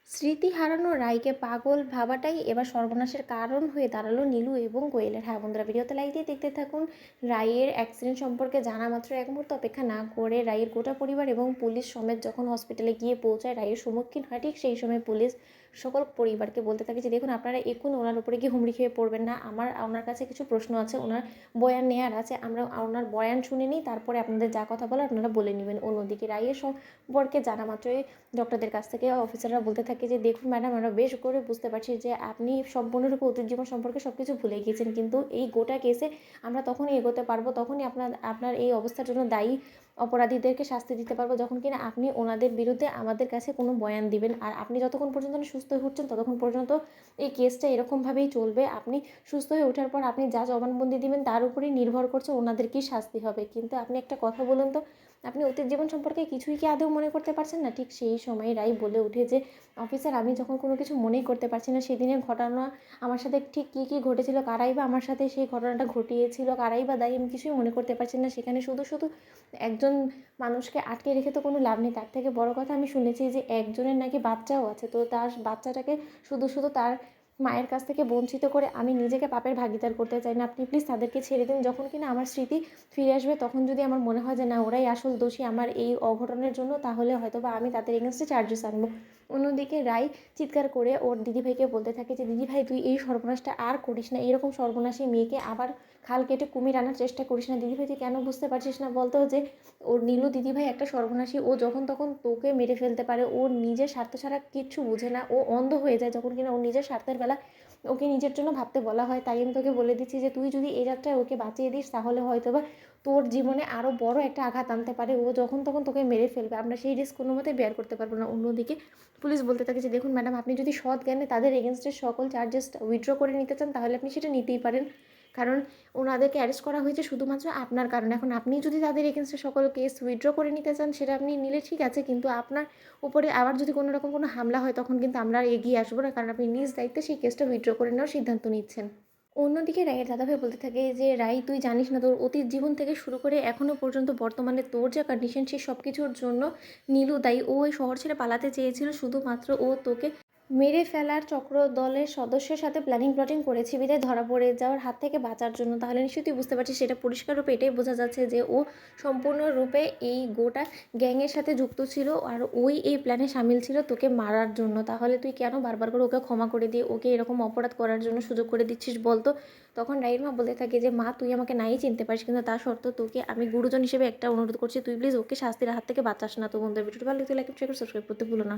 স্মৃতি হারানো রাইকে পাগল ভাবাটাই এবার সর্বনাশের কারণ হয়ে দাঁড়ালো নীলু এবং কোয়েলের। হ্যাঁ বন্ধুরা, ভিডিওতে লাইক দিয়ে দেখতে থাকুন। রাইয়ের অ্যাক্সিডেন্ট সম্পর্কে জানা মাত্র এক মুহূর্ত অপেক্ষা না করে রাইয়ের গোটা পরিবার এবং পুলিশ সমেত যখন হসপিটালে গিয়ে পৌঁছায়, রাইয়ের সম্মুখীন হয়, ঠিক সেই সময় পুলিশ সকল পরিবারকে বলতে থাকে যে দেখুন, আপনারা এক্ষুনি ওনার উপরে গিয়ে হুমড়ি খেয়ে পড়বেন না। ওনার কাছে কিছু প্রশ্ন আছে, ওনার বয়ান নেওয়ার আছে, আমরা ওনার বয়ান শুনে নিই, তারপরে আপনাদের যা কথা বলার আপনারা বলে নেবেন। অন্যদিকে রাইয়ের সম্পর্কে জানা মাত্রই ডক্টরদের কাছ থেকে অফিসাররা বলতে থাকে যে দেখুন ম্যাডাম, আমরা বেশ করে বুঝতে পারছি যে আপনি সম্পূর্ণরূপে অতীত জীবন সম্পর্কে সব কিছু ভুলে গিয়েছেন, কিন্তু এই গোটা কেসে আমরা তখনই এগোতে পারবো, তখনই আপনার এই অবস্থার জন্য দায়ী অপরাধীদেরকে শাস্তি দিতে পারবো যখন কিনা আপনি ওনাদের বিরুদ্ধে আমাদের কাছে কোনো বয়ান দিবেন। আর আপনি যতক্ষণ পর্যন্ত না সুস্থ হয়ে উঠছেন ততক্ষণ পর্যন্ত এই কেসটা এরকমভাবেই চলবে। আপনি সুস্থ হয়ে ওঠার পর আপনি যা জবানবন্দি দিবেন তার উপরেই নির্ভর করছে ওনাদের কী শাস্তি হবে। কিন্তু আপনি একটা কথা বলুন তো, আপনি অতীত জীবন সম্পর্কে কিছুই কি আদৌ মনে করতে পারছেন না? ঠিক সেই সময় রাই বলে ওঠে যে অফিসার, আমি যখন কোনো কিছু মনেই করতে পারছি না সেদিনের ঘটনা আমার সাথে ঠিক কী কী ঘটেছিল, কারাই বা আমার সাথে সেই ঘটনাটা ঘটিয়েছিল, কারাই বা দায়ী, আমি কিছুই মনে করতে পারছি না। সেখানে শুধু শুধু একজন মানুষকে আটকে রেখে তো কোনো লাভ নেই। তার থেকে বড় কথা, আমি শুনেছি যে একজনের নাকি বাচ্চাও আছে, তো তার বাচ্চাটাকে শুধু শুধু তার মায়ের কাছ থেকে বঞ্চিত করে আমি নিজেকে পাপের ভাগিদার করতে চাই না। আপনি প্লিজ তাদেরকে ছেড়ে দিন। যখন কিনা আমার স্মৃতি ফিরে আসবে তখন যদি আমার মনে হয় যে না, ওরাই আসল দোষী আমার এই অঘটনের জন্য, তাহলে হয়তো বা আমি তাদের এগেনস্টে চার্জেস আনবো। অন্যদিকে রাই চিৎকার করে ওর দিদিভাইকে বলতে থাকে যে দিদিভাই, তুই এই সর্বনাশটা আর করিস না, এরকম সর্বনাশী মেয়েকে আবার খাল কেটে কুমির আনার চেষ্টা করিস না। দিদিভাই, তুই কেন বুঝতে পারছিস না বলতো যে ওর নীলু দিদিভাই একটা সর্বনাশী, ও যখন তখন তোকে মেরে ফেলতে পারে, ও নিজের স্বার্থ ছাড়া কিচ্ছু বুঝে না, ও অন্ধ হয়ে যায় যখন কিনা ওর নিজের স্বার্থের বেলা ওকে নিজের জন্য ভাবতে বলা হয়। তাই আমি তোকে বলে দিচ্ছি যে তুই যদি এই যাত্রায় ওকে বাঁচিয়ে দিস তাহলে হয়তো বা তোর জীবনে আরও বড় একটা আঘাত আনতে পারে। ও যখন তখন তোকে মেরে ফেলবে, আমরা সেই রিস্ক কোনো মতেই বেয়ার করতে পারবো না। অন্যদিকে পুলিশ বলতে থাকে যে দেখুন ম্যাডাম, আপনি যদি সৎ জ্ঞানে তাদের এগেনস্টে সকল চার্জেস উইথড্র করে নিতে চান তাহলে আপনি সেটা নিতেই পারেন, কারণ ওনাদেরকে অ্যারেস্ট করা হয়েছে শুধুমাত্র আপনার কারণে। এখন আপনি যদি তাদের এগেনস্টে সকল কেস উইথড্র করে নিতে চান সেটা আপনি নিলে ঠিক আছে, কিন্তু আপনার উপরে আবার যদি কোনো রকম কোনো হামলা হয় তখন কিন্তু আমরা আর এগিয়ে আসবো না, কারণ আপনি নিজ দায়িত্বে সেই কেসটা উইথড্র করে নেওয়ার সিদ্ধান্ত নিচ্ছেন। অন্যদিকে রাইয়ের দাদাভাই বলতে থাকে যে রাই, তুই জানিস না, তোর অতীত জীবন থেকে শুরু করে এখনও পর্যন্ত বর্তমানে তোর যা কন্ডিশন, সেই সব কিছুর জন্য নীলু দায়ী। ও ওই শহর ছেড়ে পালাতে চেয়েছিল শুধুমাত্র ও তোকে মেরে ফেলার চক্র দলের সদস্যের সাথে প্ল্যাটিং করেছে বিধায় ধরা পড়ে যাওয়ার হাত থেকে বাঁচার জন্য। তাহলে নিশ্চয়ই তুই বুঝতে পারছিস, সেটা পরিষ্কাররূপে এটাই বোঝা যাচ্ছে যে ও সম্পূর্ণরূপে এই গোটা গ্যাংয়ের সাথে যুক্ত ছিল আর ওই এই প্ল্যানে সামিল ছিল তোকে মারার জন্য। তাহলে তুই কেন বারবার করে ওকে ক্ষমা করে দিয়ে ওকে এরকম অপরাধ করার জন্য সুযোগ করে দিচ্ছিস বলতো? তখন রাইয়ের মা বলতে থাকে যে মা, তুই আমাকে নাই চিনতে পারিস, কিন্তু তা সত্ত্বেও তোকে আমি গুরুজন হিসেবে একটা অনুরোধ করছি, তুই প্লিজ ওকে শাস্তির হাত থেকে বাঁচাস না। তো বন্ধুদের ভিডিওটি ভালো লাগলে লাইক, শেয়ার, সাবস্ক্রাইব করতে ভুলো না।